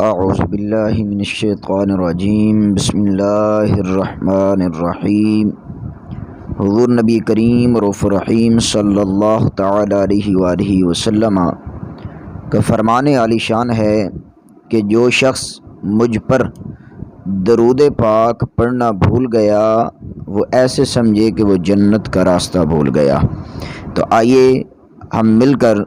اعوذ باللہ من الشیطان الرجیم بسم اللہ الرحمن الرحیم۔ حضور نبی کریم رؤوف رحیم صلی اللہ تعالی علیہ وآلہ وسلم کا فرمان عالی شان ہے کہ جو شخص مجھ پر درود پاک پڑھنا بھول گیا وہ ایسے سمجھے کہ وہ جنت کا راستہ بھول گیا۔ تو آئیے ہم مل کر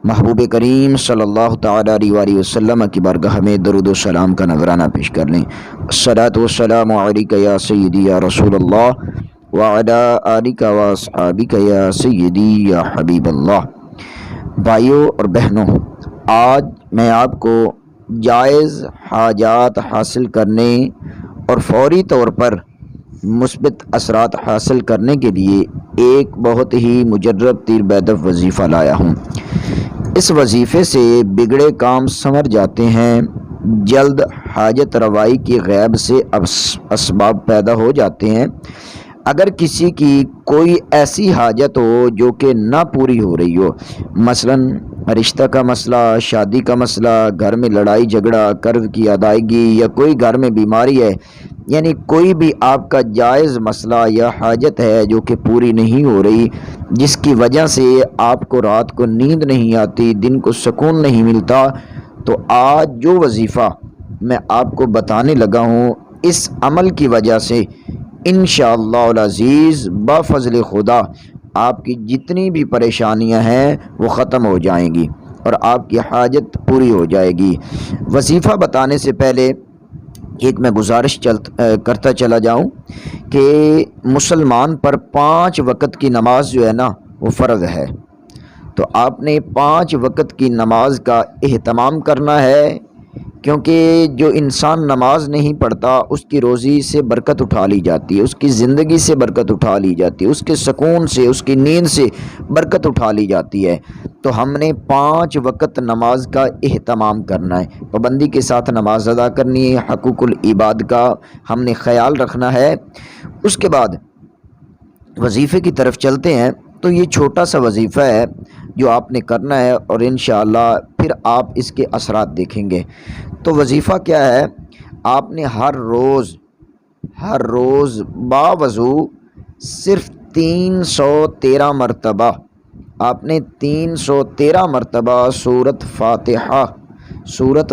محبوب کریم صلی اللہ تعالی علیہ وآلہ وسلم کی بارگاہ میں درود و سلام کا نذرانہ پیش کر لیں۔ الصلاۃ والسلام علیک یا سیدی یا رسول اللہ وعلی آلک واصحابک یا سیدی یا حبیب اللہ۔ بھائیوں اور بہنوں، آج میں آپ کو جائز حاجات حاصل کرنے اور فوری طور پر مثبت اثرات حاصل کرنے کے لیے ایک بہت ہی مجرب تیر بیدف وظیفہ لایا ہوں۔ اس وظیفے سے بگڑے کام سنور جاتے ہیں، جلد حاجت روائی کی غیب سے اسباب پیدا ہو جاتے ہیں۔ اگر کسی کی کوئی ایسی حاجت ہو جو کہ نہ پوری ہو رہی ہو، مثلا رشتہ کا مسئلہ، شادی کا مسئلہ، گھر میں لڑائی جھگڑا، قرض کی ادائیگی، یا کوئی گھر میں بیماری ہے، یعنی کوئی بھی آپ کا جائز مسئلہ یا حاجت ہے جو کہ پوری نہیں ہو رہی، جس کی وجہ سے آپ کو رات کو نیند نہیں آتی، دن کو سکون نہیں ملتا، تو آج جو وظیفہ میں آپ کو بتانے لگا ہوں، اس عمل کی وجہ سے انشاءاللہ العزیز بفضل خدا آپ کی جتنی بھی پریشانیاں ہیں وہ ختم ہو جائیں گی اور آپ کی حاجت پوری ہو جائے گی۔ وظیفہ بتانے سے پہلے ایک میں گزارش کرتا چلا جاؤں کہ مسلمان پر 5 وقت کی نماز جو ہے نا وہ فرض ہے، تو آپ نے 5 وقت کی نماز کا اہتمام کرنا ہے، کیونکہ جو انسان نماز نہیں پڑھتا اس کی روزی سے برکت اٹھا لی جاتی ہے، اس کی زندگی سے برکت اٹھا لی جاتی ہے، اس کے سکون سے، اس کی نیند سے برکت اٹھا لی جاتی ہے۔ تو ہم نے 5 وقت نماز کا اہتمام کرنا ہے، پابندی کے ساتھ نماز ادا کرنی ہے، حقوق العباد کا ہم نے خیال رکھنا ہے۔ اس کے بعد وظیفے کی طرف چلتے ہیں۔ تو یہ چھوٹا سا وظیفہ ہے جو آپ نے کرنا ہے، اور انشاءاللہ پھر آپ اس کے اثرات دیکھیں گے۔ تو وظیفہ کیا ہے؟ آپ نے ہر روز باوضو صرف 313 مرتبہ آپ نے 313 مرتبہ سورۃ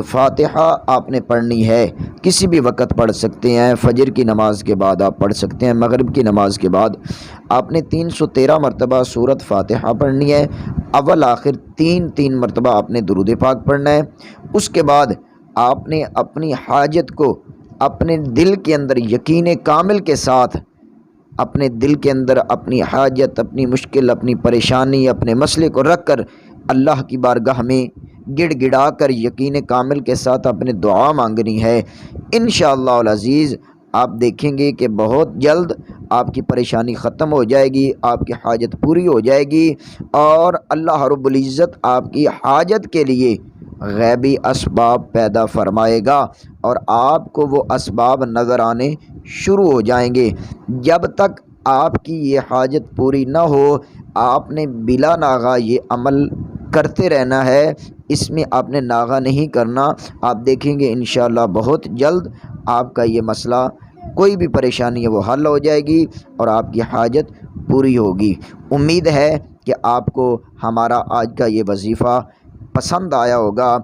فاتحہ آپ نے پڑھنی ہے۔ کسی بھی وقت پڑھ سکتے ہیں، فجر کی نماز کے بعد آپ پڑھ سکتے ہیں، مغرب کی نماز کے بعد آپ نے 313 مرتبہ سورۃ فاتحہ پڑھنی ہے۔ اول آخر 3 مرتبہ آپ نے درود پاک پڑھنا ہے۔ اس کے بعد آپ نے اپنی حاجت کو اپنے دل کے اندر یقین کامل کے ساتھ، اپنے دل کے اندر اپنی حاجت، اپنی مشکل، اپنی پریشانی، اپنے مسئلے کو رکھ کر اللہ کی بارگاہ میں گڑ گڑا کر یقین کامل کے ساتھ اپنے دعا مانگنی ہے۔ انشاءاللہ العزیز آپ دیکھیں گے کہ بہت جلد آپ کی پریشانی ختم ہو جائے گی، آپ کی حاجت پوری ہو جائے گی، اور اللہ رب العزت آپ کی حاجت کے لیے غیبی اسباب پیدا فرمائے گا، اور آپ کو وہ اسباب نظر آنے شروع ہو جائیں گے۔ جب تک آپ کی یہ حاجت پوری نہ ہو، آپ نے بلا ناغہ یہ عمل کرتے رہنا ہے، اس میں آپ نے ناغہ نہیں کرنا۔ آپ دیکھیں گے انشاءاللہ بہت جلد آپ کا یہ مسئلہ، کوئی بھی پریشانی ہے وہ حل ہو جائے گی اور آپ کی حاجت پوری ہوگی۔ امید ہے کہ آپ کو ہمارا آج کا یہ وظیفہ پسند آیا ہوگا۔